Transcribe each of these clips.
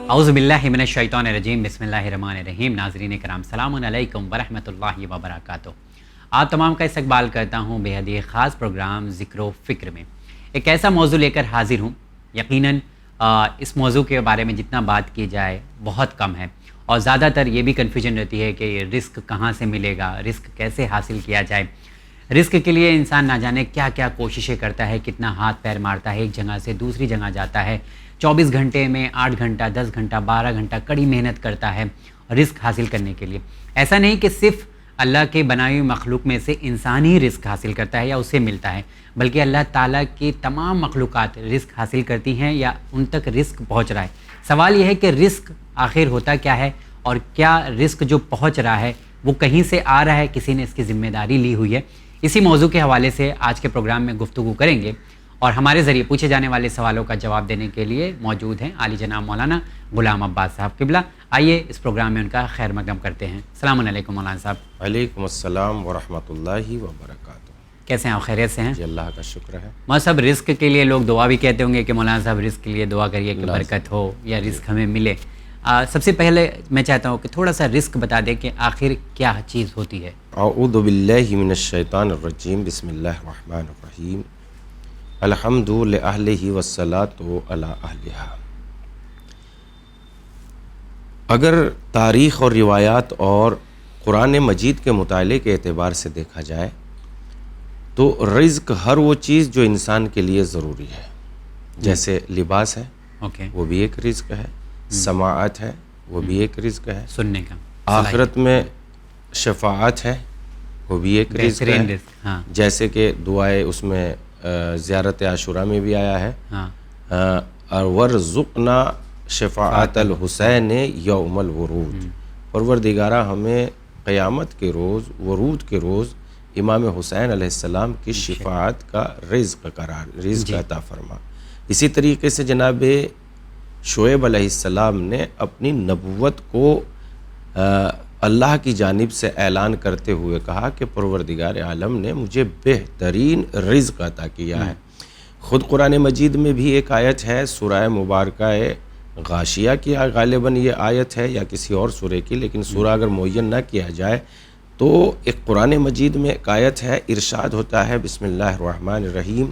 اعوذ باللہ من الشیطان الرجیم، بسم اللہ الرحمن الرحیم۔ ناظرین کرام، السلام علیکم ورحمۃ اللہ وبرکاتہ۔ آپ تمام کا استقبال کرتا ہوں بے حد خاص پروگرام ذکر و فکر میں۔ ایک ایسا موضوع لے کر حاضر ہوں، یقیناً اس موضوع کے بارے میں جتنا بات کی جائے بہت کم ہے، اور زیادہ تر یہ بھی کنفیوژن رہتی ہے کہ یہ رزق کہاں سے ملے گا، رزق کیسے حاصل کیا جائے۔ رزق کے لیے انسان نہ جانے کیا کیا کوششیں کرتا ہے، کتنا ہاتھ پیر مارتا ہے، ایک جگہ سے دوسری جگہ جاتا ہے، 24 گھنٹے میں 8 گھنٹہ 10 گھنٹہ 12 گھنٹہ کڑی محنت کرتا ہے رزق حاصل کرنے کے لیے۔ ایسا نہیں کہ صرف اللہ کے بنائی ہوئی مخلوق میں سے انسان ہی رزق حاصل کرتا ہے یا اسے ملتا ہے، بلکہ اللہ تعالیٰ کی تمام مخلوقات رزق حاصل کرتی ہیں یا ان تک رزق پہنچ رہا ہے۔ سوال یہ ہے کہ رزق آخر ہوتا کیا ہے، اور کیا رزق جو پہنچ رہا ہے وہ کہیں سے آ رہا ہے، کسی نے اس کی ذمہ داری لی ہوئی ہے۔ اسی موضوع کے حوالے سے آج کے پروگرام میں گفتگو کریں گے، اور ہمارے ذریعے پوچھے جانے والے سوالوں کا جواب دینے کے لیے موجود ہیں عالی جناب مولانا غلام عباس صاحب قبلہ۔ آئیے اس پروگرام میں ان کا خیر مقدم کرتے ہیں۔ السلام علیکم مولانا صاحب۔ وعلیکم السلام ورحمۃ اللہ وبرکاتہ۔ کیسے ہیں آپ؟ خیریت سے ہیں؟ جی اللہ کا شکر ہے۔ مولانا صاحب، رزق کے لیے لوگ دعا بھی کہتے ہوں گے کہ مولانا صاحب رزق کے لیے دعا کریے کہ برکت ہو یا رزق ہمیں ملے۔ سب سے پہلے میں چاہتا ہوں کہ تھوڑا سا رزق بتا دیں کہ آخر کیا چیز ہوتی ہے۔ اعوذ باللہ من الشیطان الرجیم، بسم اللہ الرحمن الرحیم، الحمد لأہلہ والصلاۃ علی اہلہا۔ اگر تاریخ اور روایات اور قرآن مجید کے مطالعے کے اعتبار سے دیکھا جائے تو رزق ہر وہ چیز جو انسان کے لیے ضروری ہے، جیسے لباس ہے وہ بھی ایک رزق ہے، سماعت ہے وہ بھی ایک رزق ہے، سننے کا، آخرت میں شفاعت ہے وہ بھی ایک رزق ہے، جیسے کہ دعائے اس میں زیارت عاشورہ میں بھی آیا ہے، اور ورزقنا شفاعت الحسین یوم الورود، پروردگارہ ہمیں قیامت کے روز، ورود کے روز امام حسین علیہ السلام کی شفاعت کا رزق عطا فرما۔ اسی طریقے سے جناب شعیب علیہ السلام نے اپنی نبوت کو اللہ کی جانب سے اعلان کرتے ہوئے کہا کہ پروردگار عالم نے مجھے بہترین رزق عطا کیا ہے۔ خود قرآن مجید میں بھی ایک آیت ہے، سورہ مبارکہ غاشیہ کی غالباً یہ آیت ہے یا کسی اور سورہ کی، لیکن سورہ اگر معین نہ کیا جائے تو ایک قرآن مجید میں ایک آیت ہے، ارشاد ہوتا ہے بسم اللہ الرحمن الرحیم،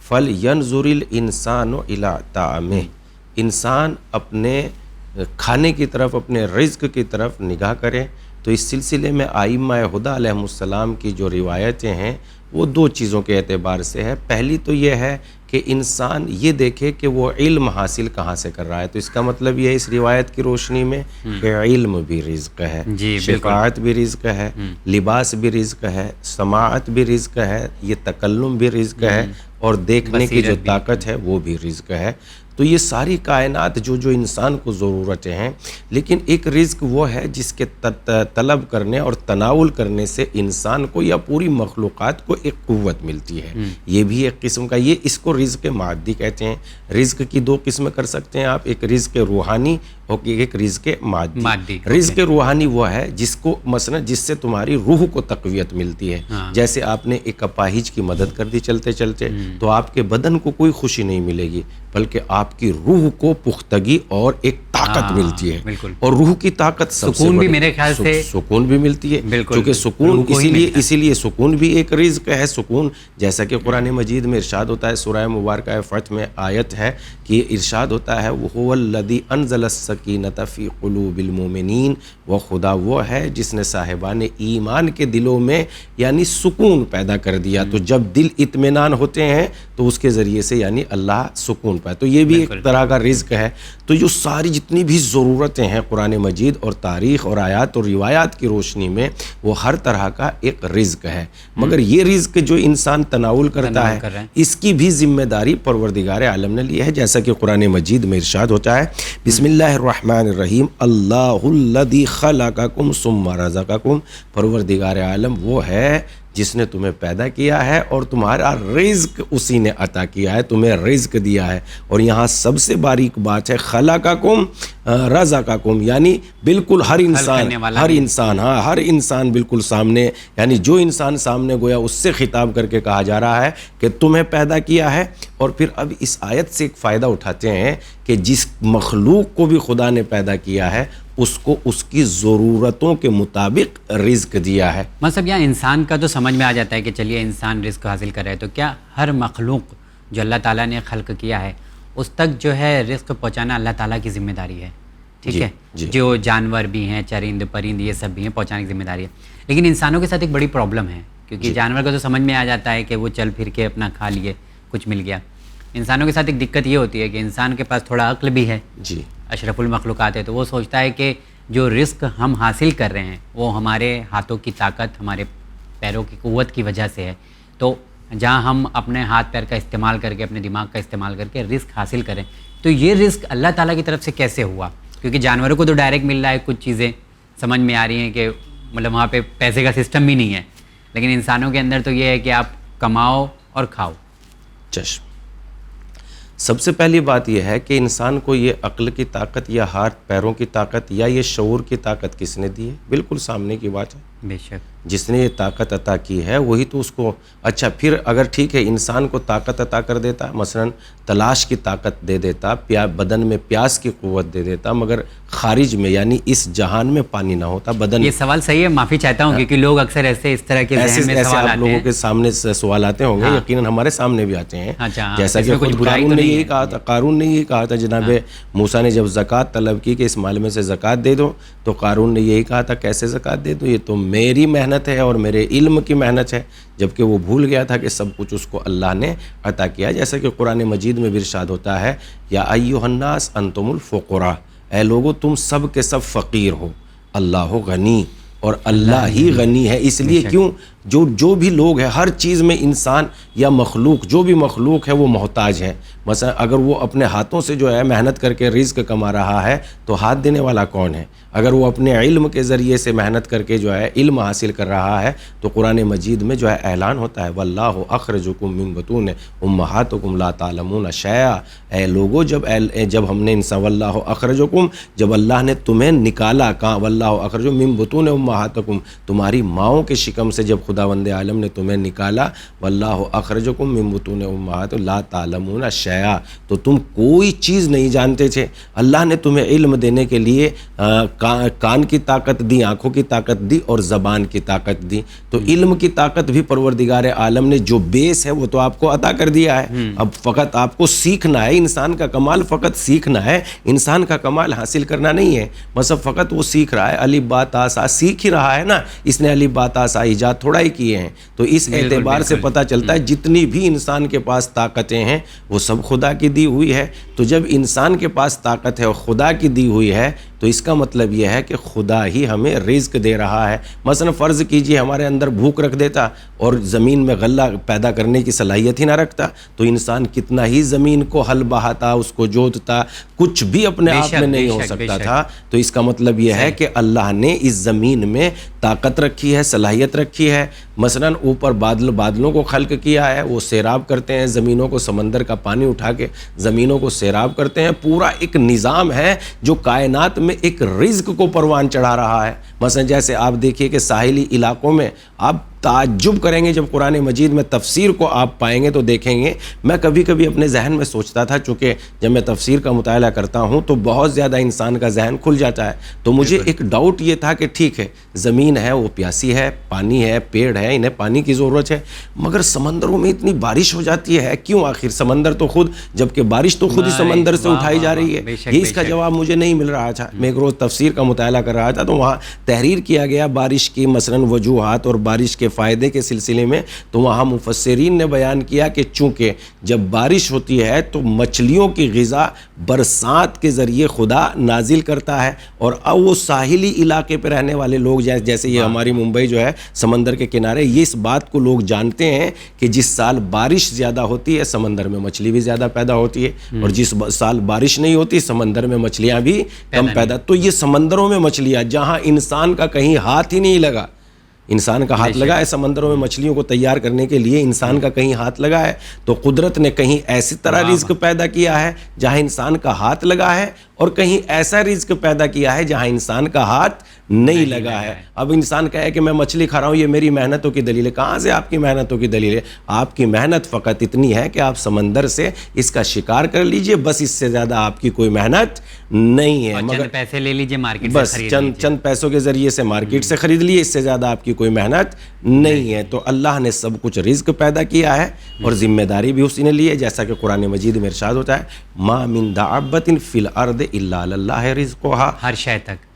فَلْيَنْظُرِ الْإِنسَانُ إِلَىٰ طَعَامِهِ، انسان اپنے کھانے کی طرف، اپنے رزق کی طرف نگاہ کرے۔ تو اس سلسلے میں ائمہ ہدیٰ علیہ السلام کی جو روایتیں ہیں وہ دو چیزوں کے اعتبار سے ہے۔ پہلی تو یہ ہے کہ انسان یہ دیکھے کہ وہ علم حاصل کہاں سے کر رہا ہے، تو اس کا مطلب یہ ہے اس روایت کی روشنی میں کہ علم بھی رزق ہے، شفاعت بھی رزق ہے، لباس بھی رزق ہے، سماعت بھی رزق ہے، یہ تکلم بھی رزق ہے، اور دیکھنے کی جو طاقت ہے وہ بھی رزق ہے۔ تو یہ ساری کائنات جو انسان کو ضرورتیں ہیں، لیکن ایک رزق وہ ہے جس کے طلب کرنے اور تناول کرنے سے انسان کو یا پوری مخلوقات کو ایک قوت ملتی ہے۔ یہ بھی ایک قسم کا، یہ اس کو رزق معدی کہتے ہیں۔ رزق کی دو قسمیں کر سکتے ہیں آپ، ایک رزق روحانی اور ایک رزق مادی۔ رزق روحانی وہ ہے جس کو مثلا جس سے تمہاری روح کو تقویت ملتی ہے، جیسے آپ نے ایک اپاہج کی مدد کر دی چلتے چلتے، تو آپ کے بدن کو کوئی خوشی نہیں ملے گی، بلکہ آپ کی روح کو پختگی اور ایک طاقت ملتی ہے، اور روح کی طاقت سکون بھی میرے خیال سے سکون بھی ملتی ہے، کیونکہ سکون اسی لیے سکون بھی ایک رزق ہے۔ سکون جیسا کہ قرآن مجید میں ارشاد ہوتا ہے، سورہ مبارکہ فتح میں آیت ہے کہ ارشاد ہوتا ہے وَهُوَ الَّذِي أَنزَلَ السَّكِينَةَ فِي قُلُوبِ الْمُؤْمِنِينَ، وہ خدا وہ ہے جس نے صاحبان ایمان کے دلوں میں یعنی سکون پیدا کر دیا۔ تو جب دل اطمینان ہوتے ہیں تو اس کے ذریعے سے یعنی اللہ سکون پائے، تو یہ بھی ایک طرح کا رزق ہے۔ تو جو ساری جتنی بھی ضرورتیں ہیں قرآن مجید اور تاریخ اور آیات اور روایات کی روشنی میں، وہ ہر طرح کا ایک رزق ہے، مگر یہ رزق جو انسان تناول کرتا ہے اس کی بھی ذمہ داری پروردگار عالم نے لی ہے، جیسا کہ قرآن مجید میں ارشاد ہوتا ہے بسم اللہ الرحمن الرحیم، اللہ الذی خلقکم ثم رزقکم، پروردگار عالم وہ ہے جس نے تمہیں پیدا کیا ہے اور تمہارا رزق اسی نے عطا کیا ہے, تمہیں رزق دیا ہے. اور یہاں سب سے باریک بات ہے خلقکم رزقکم, یعنی بالکل ہر انسان ہر انسان بالکل سامنے, یعنی جو انسان سامنے گویا اس سے خطاب کر کے کہا جا رہا ہے کہ تمہیں پیدا کیا ہے. اور پھر اب اس آیت سے ایک فائدہ اٹھاتے ہیں کہ جس مخلوق کو بھی خدا نے پیدا کیا ہے اس کو اس کی ضرورتوں کے مطابق رزق دیا ہے. مطلب یہاں انسان کا تو سمجھ میں آ جاتا ہے کہ چلیے انسان رزق حاصل کر رہے, تو کیا ہر مخلوق جو اللہ تعالیٰ نے خلق کیا ہے اس تک جو ہے رزق پہنچانا اللہ تعالیٰ کی ذمہ داری ہے؟ ٹھیک ہے, جو جانور بھی ہیں, چرند پرند یہ سب بھی ہیں, پہنچانے کی ذمہ داری ہے. لیکن انسانوں کے ساتھ ایک بڑی پرابلم ہے, کیونکہ جانور کو تو سمجھ میں آ جاتا ہے کہ وہ چل پھر کے اپنا کھا لیے, کچھ مل گیا. انسانوں کے ساتھ ایک دقت یہ ہوتی ہے کہ انسان کے پاس تھوڑا عقل بھی ہے, اشرف المخلوقات ہے, تو وہ سوچتا ہے کہ جو رزق ہم حاصل کر رہے ہیں وہ ہمارے ہاتھوں کی طاقت, ہمارے پیروں کی قوت کی وجہ سے ہے. تو جہاں ہم اپنے ہاتھ پیر کا استعمال کر کے, اپنے دماغ کا استعمال کر کے رزق حاصل کریں, تو یہ رزق اللہ تعالیٰ کی طرف سے کیسے ہوا؟ کیونکہ جانوروں کو تو ڈائریکٹ مل رہا ہے, کچھ چیزیں سمجھ میں آ رہی ہیں کہ مطلب وہاں پہ پیسے کا سسٹم بھی نہیں ہے, لیکن انسانوں کے اندر تو یہ ہے کہ آپ کماؤ اور کھاؤ. چشم. سب سے پہلی بات یہ ہے کہ انسان کو یہ عقل کی طاقت یا ہاتھ پیروں کی طاقت یا یہ شعور کی طاقت کس نے دی ہے؟ بالکل سامنے کی بات ہے. بے شک جس نے یہ طاقت عطا کی ہے وہی تو اس کو, اچھا پھر اگر ٹھیک ہے انسان کو طاقت عطا کر دیتا, مثلا تلاش کی طاقت دے دیتا, بدن میں پیاس کی قوت دے دیتا, مگر خارج میں یعنی اس جہان میں پانی نہ ہوتا بدن. یہ سوال صحیح ہے, معافی چاہتا ہوں کیونکہ لوگ اکثر ایسے اس طرح کے ذہن میں سوال آتے ہیں, آپ لوگوں کے سامنے سوال آتے ہوں گے, یقیناً ہمارے سامنے بھی آتے ہیں. جیسا کہ قارون نے یہی کہا تھا, جناب موسیٰ نے جب زکوٰۃ طلب کی کہ اس مال میں سے زکوٰۃ دے دو, تو قارون نے یہی کہا تھا کیسے زکوٰۃ دے دو, یہ تو میری محنت ہے اور میرے علم کی محنت ہے, جبکہ وہ بھول گیا تھا کہ سب کچھ اس کو اللہ نے عطا کیا. جیسا کہ قرآن مجید میں بھی ارشاد ہوتا ہے یا ایھا الناس انتم الفقراء, اے لوگو تم سب کے سب فقیر ہو, اللہ غنی, اور اللہ ہی غنی ہے. اس لیے کیوں جو بھی لوگ ہیں, ہر چیز میں انسان یا مخلوق, جو بھی مخلوق ہے وہ محتاج ہے. مثلا اگر وہ اپنے ہاتھوں سے جو ہے محنت کر کے رزق کما رہا ہے تو ہاتھ دینے والا کون ہے؟ اگر وہ اپنے علم کے ذریعے سے محنت کر کے جو ہے علم حاصل کر رہا ہے تو قرآن مجید میں جو ہے اعلان ہوتا ہے واللہ اخرجکم من بطون امہاتکم لا تعلمون شیئا, اے لوگو جب ہم نے انسان واللہ اخرجکم, جب اللہ نے تمہیں نکالا, کہاں واللہ اخرجکم من بطون امہاتکم, تمہاری ماؤں کے شکم سے جب خداوند عالم نے تمہیں نکالا, واللہ اخرجکم من بطون امہاتکم لا تعلمون شیئا, تو تم کوئی چیز نہیں جانتے تھے. اللہ نے تمہیں علم دینے کے لیے کان کی طاقت دی, آنکھوں کی طاقت دی اور زبان کی طاقت دی. تو علم کی طاقت بھی پروردگار عالم نے جو بیس ہے وہ تو آپ کو عطا کر دیا ہے. اب فقط آپ کو سیکھنا ہے. انسان کا کمال فقط سیکھنا ہے, انسان کا کمال حاصل کرنا نہیں ہے. مثلا فقط وہ سیکھ رہا ہے, الف با تا سا سیکھ ہی رہا ہے نا, اس نے الف با تا سا ایجاد تھوڑا ہی کیے ہیں. تو اس اعتبار سے پتہ چلتا ہے جتنی بھی انسان کے پاس طاقتیں ہیں وہ سب خدا کی دی ہوئی ہے. تو جب انسان کے پاس طاقت ہے اور خدا کی دی ہوئی ہے تو اس کا مطلب یہ ہے کہ خدا ہی ہمیں رزق دے رہا ہے. مثلا فرض کیجئے ہمارے اندر بھوک رکھ دیتا اور زمین میں غلہ پیدا کرنے کی صلاحیت ہی نہ رکھتا, تو انسان کتنا ہی زمین کو ہل بہاتا, اس کو جوتتا, کچھ بھی اپنے آپ میں نہیں ہو سکتا تھا. تو اس کا مطلب یہ ہے کہ اللہ نے اس زمین میں طاقت رکھی ہے, صلاحیت رکھی ہے. مثلا اوپر بادلوں کو خلق کیا ہے, وہ سیراب کرتے ہیں زمینوں کو, سمندر کا پانی اٹھا کے زمینوں کو سیراب کرتے ہیں. پورا ایک نظام ہے جو کائنات میں ایک رزق کو پروان چڑھا رہا ہے. مثلا جیسے آپ دیکھیے کہ ساحلی علاقوں میں آپ تعجب کریں گے جب قرآن مجید میں تفسیر کو آپ پائیں گے تو دیکھیں گے. میں کبھی کبھی اپنے ذہن میں سوچتا تھا, چونکہ جب میں تفسیر کا مطالعہ کرتا ہوں تو بہت زیادہ انسان کا ذہن کھل جاتا ہے. تو مجھے ایک ڈاؤٹ یہ تھا کہ ٹھیک ہے زمین ہے وہ پیاسی ہے, پانی ہے, پیڑ ہے, انہیں پانی کی ضرورت ہے, مگر سمندروں میں اتنی بارش ہو جاتی ہے کیوں آخر؟ سمندر تو خود, جبکہ بارش تو خود ہی سمندر سے اٹھائی جا رہی ہے. یہ اس کا جواب مجھے نہیں مل رہا تھا. میں ایک روز تفسیر کا مطالعہ کر رہا تھا تو وہاں تحریر کیا گیا بارش کی مثلا وجوہات اور بارش کے فائدے کے سلسلے میں. تو وہاں مفسرین نے بیان کیا کہ چونکہ جب بارش ہوتی ہے تو مچھلیوں کی غذا برسات کے ذریعے خدا نازل کرتا ہے, اور اب وہ ساحلی علاقے پہ رہنے والے لوگ جیسے یہ ہماری ممبئی جو ہے سمندر کے کنارے, یہ اس بات کو لوگ جانتے ہیں کہ جس سال بارش زیادہ ہوتی ہے سمندر میں مچھلی بھی زیادہ پیدا ہوتی ہے, اور جس سال بارش نہیں ہوتی سمندر میں مچھلیاں بھی کم پیدا. تو یہ سمندروں میں مچھلیاں جہاں انسان کا کہیں ہاتھ ہی نہیں لگا, انسان کا ہاتھ لگا ہے سمندروں میں مچھلیوں کو تیار کرنے کے لیے، انسان کا کہیں ہاتھ لگا ہے، تو قدرت نے کہیں ایسی طرح رزق پیدا کیا ہے جہاں انسان کا ہاتھ لگا ہے، اور کہیں ایسا رزق پیدا کیا ہے جہاں انسان کا ہاتھ نہیں لگا ہے۔ اب انسان کہے کہ میں مچھلی کھا رہا ہوں، یہ میری محنتوں کی دلیل ہے۔ کہاں سے آپ کی محنتوں کی دلیل ہے؟ آپ کی محنت فقط اتنی ہے کہ آپ سمندر سے اس کا شکار کر لیجئے، بس اس سے زیادہ آپ کی کوئی محنت نہیں ہے۔ مگر پیسے لے لیجئے مارکیٹ بس چند پیسوں کے ذریعے سے مارکیٹ سے خرید لیے، اس سے زیادہ آپ کی کوئی محنت نہیں ہے۔ تو اللہ نے سب کچھ رزق پیدا کیا ہے اور ذمہ داری بھی اسی نے لی ہے، جیسا کہ قرآن مجید میں ارشاد ہوتا ہے ما من دابۃ فی الارض الا علی اللہ رزقها، ہر شے تک،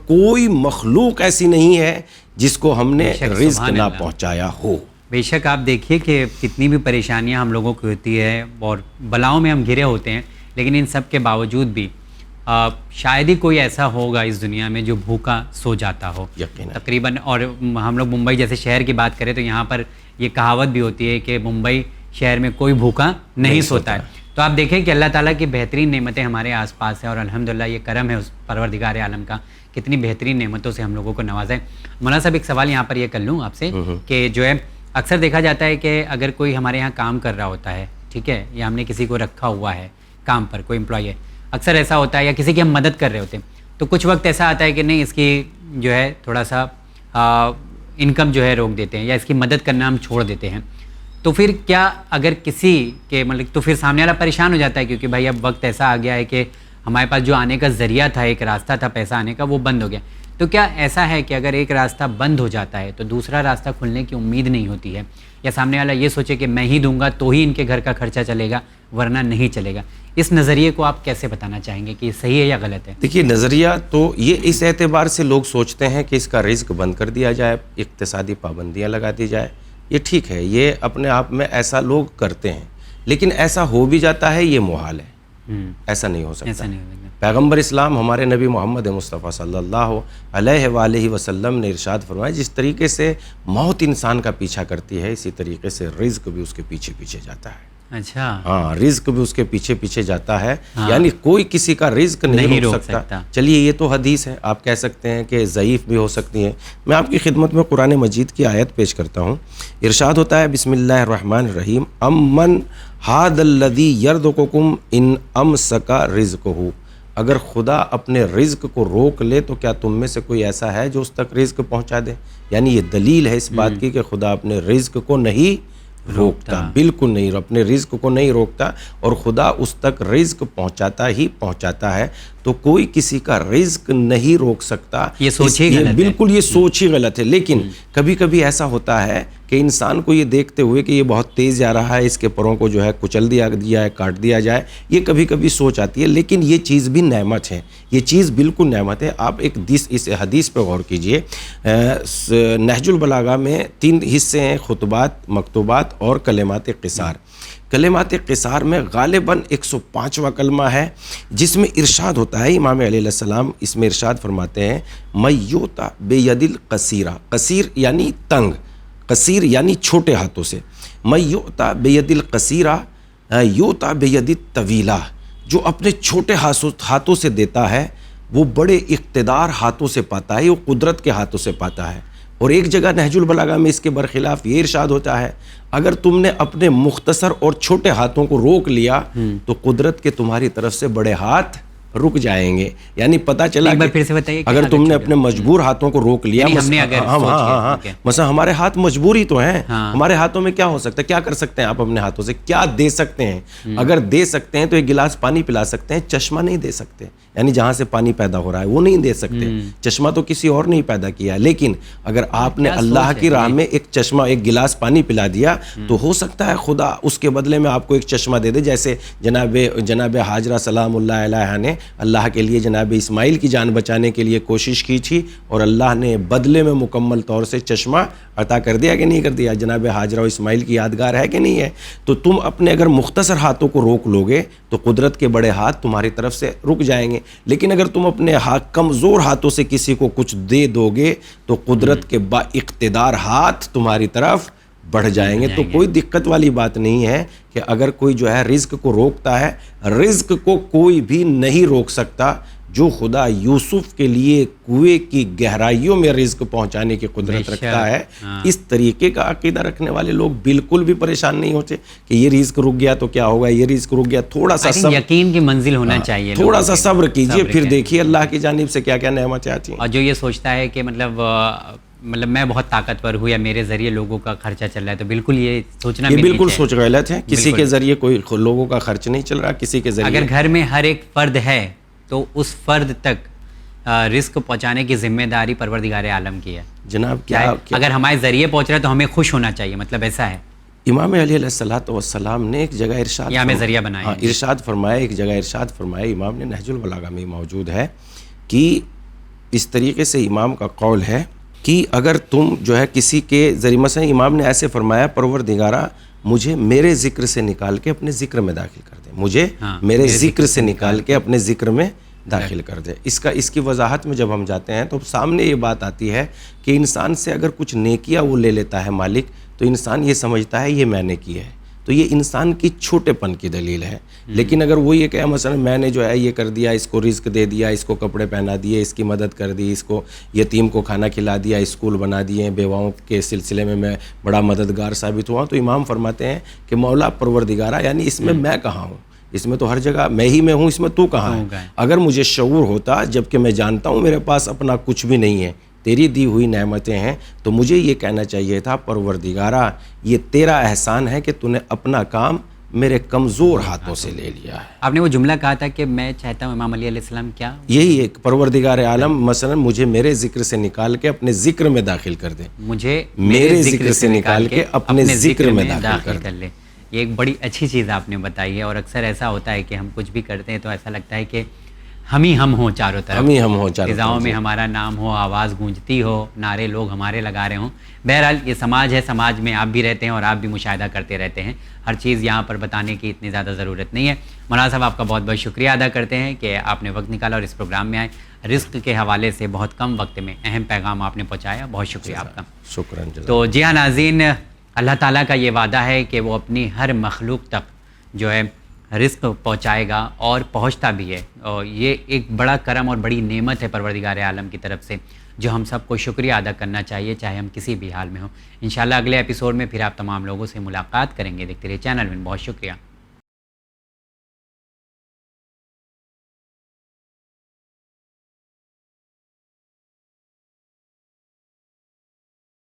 کوئی مخلوق ایسی نہیں ہے جس کو ہم نے رزق نہ پہنچایا ہو۔ بے شک آپ دیکھیے کہ کتنی بھی پریشانیاں ہم لوگوں کو ہوتی ہے اور بلاؤں میں ہم گھرے ہوتے ہیں، لیکن ان سب کے باوجود بھی شاید ہی کوئی ایسا ہوگا اس دنیا میں جو بھوکا سو جاتا ہو تقریباً۔ اور ہم لوگ ممبئی جیسے شہر کی بات کریں تو یہاں پر یہ کہاوت بھی ہوتی ہے کہ ممبئی شہر میں کوئی بھوکا نہیں سوتا ہے۔ تو آپ دیکھیں کہ اللہ تعالیٰ کی بہترین نعمتیں ہمارے آس پاس ہیں، اور الحمدللہ یہ کرم ہے اس پروردگار عالم کا، کتنی بہترین نعمتوں سے ہم لوگوں کو نوازا ہے۔ مولانا صاحب ایک سوال یہاں پر یہ کر لوں آپ سے کہ جو ہے اکثر دیکھا جاتا ہے کہ اگر کوئی ہمارے یہاں کام کر رہا ہوتا ہے، ٹھیک ہے، یا ہم نے کسی کو رکھا ہوا ہے کام پر، کوئی امپلائی ہے، اکثر ایسا ہوتا ہے، یا کسی کی ہم مدد کر رہے ہوتے ہیں، تو کچھ وقت ایسا آتا ہے کہ نہیں اس کی جو ہے تھوڑا سا انکم جو ہے روک دیتے ہیں، یا اس کی مدد کرنا ہم چھوڑ دیتے ہیں، تو پھر کیا اگر کسی کے مطلب تو پھر سامنے والا پریشان ہو جاتا ہے کیونکہ بھائی اب وقت ایسا آ گیا ہے کہ ہمارے پاس جو آنے کا ذریعہ تھا، ایک راستہ تھا پیسہ آنے کا، وہ بند ہو گیا، تو کیا ایسا ہے کہ اگر ایک راستہ بند ہو جاتا ہے تو دوسرا راستہ کھلنے کی امید نہیں ہوتی ہے، یا سامنے والا یہ سوچے کہ میں ہی دوں گا تو ہی ان کے گھر کا خرچہ چلے گا ورنہ نہیں چلے گا؟ اس نظریے کو آپ کیسے بتانا چاہیں گے کہ یہ صحیح ہے یا غلط ہے؟ دیکھیے نظریہ تو یہ اس اعتبار سے لوگ سوچتے ہیں کہ اس کا رزق بند کر دیا جائے، اقتصادی پابندیاں لگا دی جائے، یہ ٹھیک ہے، یہ اپنے آپ میں ایسا لوگ کرتے ہیں، لیکن ایسا ہو بھی جاتا ہے یہ محال ہے، ایسا نہیں ہو سکتا۔ پیغمبر اسلام ہمارے نبی محمد مصطفیٰ صلی اللہ علیہ وآلہ وسلم نے ارشاد فرمایا جس طریقے سے موت انسان کا پیچھا کرتی ہے اسی طریقے سے رزق بھی اس کے پیچھے پیچھے جاتا ہے۔ اچھا، ہاں، رزق بھی اس کے پیچھے پیچھے جاتا ہے، یعنی کوئی کسی کا رزق نہیں روک سکتا۔ چلیے یہ تو حدیث ہے، آپ کہہ سکتے ہیں کہ ضعیف بھی ہو سکتی ہیں، میں آپ کی خدمت میں قرآن مجید کی آیت پیش کرتا ہوں۔ ارشاد ہوتا ہے بسم اللہ الرحمن الرحیم امن ھذا الذی یرزقکم ان امسک رزقہ، اگر خدا اپنے رزق کو روک لے تو کیا تم میں سے کوئی ایسا ہے جو اس تک رزق پہنچا دے؟ یعنی یہ دلیل ہے اس بات کی کہ خدا اپنے رزق کو نہیں روکتا، بالکل نہیں، اپنے رزق کو نہیں روکتا، اور خدا اس تک رزق پہنچاتا ہی پہنچاتا ہے، تو کوئی کسی کا رزق نہیں روک سکتا۔ یہ سوچ ہی غلط ہے، بالکل یہ سوچ ہی غلط ہے۔ لیکن کبھی کبھی ایسا ہوتا ہے کہ انسان کو یہ دیکھتے ہوئے کہ یہ بہت تیز جا رہا ہے، اس کے پروں کو جو ہے کچل دیا جائے، کاٹ دیا جائے، یہ کبھی کبھی سوچ آتی ہے، لیکن یہ چیز بھی نعمت ہے، یہ چیز بالکل نعمت ہے۔ آپ ایک اس حدیث پہ غور کیجئے، نہج البلاغہ میں 3 حصے ہیں، خطبات، مکتوبات اور کلمات قصار۔ کلمات قصار میں غالباً 105واں کلمہ ہے، جس میں ارشاد ہوتا ہے، امام علیہ السلام اس میں ارشاد فرماتے ہیں میوتا بے ید القصیرہ، قصیر یعنی تنگ، قصیر یعنی چھوٹے ہاتھوں سے، میوتا بے ید القصیرہ یوتا بے ید الطویلہ، جو اپنے چھوٹے ہاتھوں سے دیتا ہے وہ بڑے اقتدار ہاتھوں سے پاتا ہے، وہ قدرت کے ہاتھوں سے پاتا ہے۔ اور ایک جگہ نہج البلاغہ میں اس کے برخلاف یہ ارشاد ہوتا ہے اگر تم نے اپنے مختصر اور چھوٹے ہاتھوں کو روک لیا تو قدرت کے تمہاری طرف سے بڑے ہاتھ رک جائیں گے۔ یعنی پتہ چلا کہ اگر تم نے اپنے مجبور ہاتھوں کو روک لیا، مثلا ہمارے ہاتھ مجبور ہی تو ہیں، ہمارے ہاتھوں میں کیا ہو سکتا ہے، کیا کر سکتے ہیں آپ اپنے ہاتھوں سے، کیا دے سکتے ہیں؟ اگر دے سکتے ہیں تو ایک گلاس پانی پلا سکتے ہیں، چشمہ نہیں دے سکتے، یعنی جہاں سے پانی پیدا ہو رہا ہے وہ نہیں دے سکتے، چشمہ تو کسی اور نہیں پیدا کیا ہے۔ لیکن اگر آپ نے اللہ کی راہ میں ایک چشمہ، ایک گلاس پانی پلا دیا تو ہو سکتا ہے خدا اس کے بدلے میں آپ کو ایک چشمہ دے دے، جیسے جناب حاجرہ سلام اللہ علیہا نے اللہ کے لیے جناب اسماعیل کی جان بچانے کے لیے کوشش کی تھی اور اللہ نے بدلے میں مکمل طور سے چشمہ عطا کر دیا کہ نہیں کر دیا؟ جناب حاجرہ و اسماعیل کی یادگار ہے کہ نہیں ہے؟ تو تم اپنے اگر مختصر ہاتھوں کو روک لوگے تو قدرت کے بڑے ہاتھ تمہاری طرف سے رک جائیں گے، لیکن اگر تم اپنے کمزور ہاتھوں سے کسی کو کچھ دے دو گے تو قدرت کے با اقتدار ہاتھ تمہاری طرف بڑھ جائیں گے۔ تو کوئی دقت والی بات نہیں ہے کہ اگر کوئی جو ہے رزق کو روکتا ہے، رزق کو کوئی بھی نہیں روک سکتا، جو خدا یوسف کے لیے کنویں کی گہرائیوں میں رزق پہنچانے کی قدرت رکھتا ہے، اس طریقے کا عقیدہ رکھنے والے لوگ بالکل بھی پریشان نہیں ہوتے کہ یہ رزق رک گیا تو کیا ہوگا، یہ رزق رک گیا. تھوڑا سا صبر، یقین کی منزل ہونا چاہیے، تھوڑا سا صبر کیجئے، پھر دیکھیے اللہ کی جانب سے کیا کیا نعمتیں آتی ہیں. اور جو یہ سوچتا ہے کہ مطلب میں بہت طاقتور ہوں یا میرے ذریعے لوگوں کا خرچہ چل رہا ہے، تو بالکل یہ سوچنا بھی بالکل سوچ غلط ہے. کسی کے ذریعے کوئی لوگوں کا خرچ نہیں چل رہا، کسی کے ذریعے. اگر گھر میں ہر ایک فرد ہے تو اس فرد تک رزق پہنچانے کی ذمہ داری پروردگار عالم کی ہے. جناب کیا اگر ہمارے ذریعے پہنچ رہا ہے تو ہمیں خوش ہونا چاہیے، مطلب ایسا ہے. امام علی علیہ الصلوۃ والسلام نے ایک جگہ ارشاد ذریعہ بنایا، ارشاد فرمایا، ایک جگہ ارشاد فرمایا، امام نے نہج البلاغہ میں موجود ہے کہ اس طریقے سے امام کا قول ہے کہ اگر تم جو ہے کسی کے ذریعے، مثلا امام نے ایسے فرمایا، پروردگارا مجھے میرے ذکر سے نکال کے اپنے ذکر میں داخل کر دے، مجھے میرے ذکر سے نکال کے اپنے ذکر میں داخل کر دے. اس کی وضاحت میں جب ہم جاتے ہیں تو سامنے یہ بات آتی ہے کہ انسان سے اگر کچھ نیکیاں وہ لے لیتا ہے مالک، تو انسان یہ سمجھتا ہے یہ میں نے کی ہے، تو یہ انسان کی چھوٹے پن کی دلیل ہے. لیکن اگر وہ یہ کہ مثلا میں نے جو ہے یہ کر دیا، اس کو رزق دے دیا، اس کو کپڑے پہنا دیے، اس کی مدد کر دی، اس کو یتیم کو کھانا کھلا دیا، اسکول بنا دیے، بیواؤں کے سلسلے میں بڑا مددگار ثابت ہوا، تو امام فرماتے ہیں کہ مولا پروردگارا، یعنی اس میں کہاں ہوں؟ اس میں تو ہر جگہ میں ہی میں ہوں، اس میں تو کہاں ہے؟ اگر مجھے شعور ہوتا، جب کہ میں جانتا ہوں میرے پاس اپنا کچھ بھی نہیں ہے، تیری دی ہوئی نعمتیں ہیں، تو مجھے یہ کہنا چاہیے تھا پروردگارا یہ تیرا احسان ہے کہ تو نے اپنا کام میرے کمزور ہاتھوں سے لے لیا ہے. آپ نے وہ جملہ کہا تھا کہ میں چاہتا ہوں امام علی علیہ السلام کیا، یہی ایک پروردگار عالم مثلا مجھے میرے ذکر سے نکال کے اپنے ذکر میں داخل کر دے، مجھے میرے ذکر سے نکال کے اپنے ذکر میں داخل کر لے. یہ ایک بڑی اچھی چیز آپ نے بتائی ہے. اور اکثر ایسا ہوتا ہے کہ ہم کچھ بھی کرتے ہیں تو ایسا لگتا ہے کہ ہم ہی ہم ہوں چاروں طرف، فضاؤں میں ہمارا نام ہو، آواز گونجتی ہو، نعرے لوگ ہمارے لگا رہے ہوں. بہرحال یہ سماج ہے، سماج میں آپ بھی رہتے ہیں اور آپ بھی مشاہدہ کرتے رہتے ہیں. ہر چیز یہاں پر بتانے کی اتنی زیادہ ضرورت نہیں ہے. مولانا صاحب آپ کا بہت بہت شکریہ ادا کرتے ہیں کہ آپ نے وقت نکالا اور اس پروگرام میں آئے. رزق کے حوالے سے بہت کم وقت میں اہم پیغام آپ نے پہنچایا. بہت شکریہ آپ کا. شکراً. تو جی ہاں ناظرین، اللہ تعالیٰ کا یہ وعدہ ہے کہ وہ اپنی ہر مخلوق تک جو ہے رزق پہنچائے گا اور پہنچتا بھی ہے. اور یہ ایک بڑا کرم اور بڑی نعمت ہے پروردگار عالم کی طرف سے، جو ہم سب کو شکریہ ادا کرنا چاہیے، چاہے ہم کسی بھی حال میں ہوں. انشاءاللہ اگلے ایپیسوڈ میں پھر آپ تمام لوگوں سے ملاقات کریں گے. دیکھتے رہیے چینل میں. بہت شکریہ.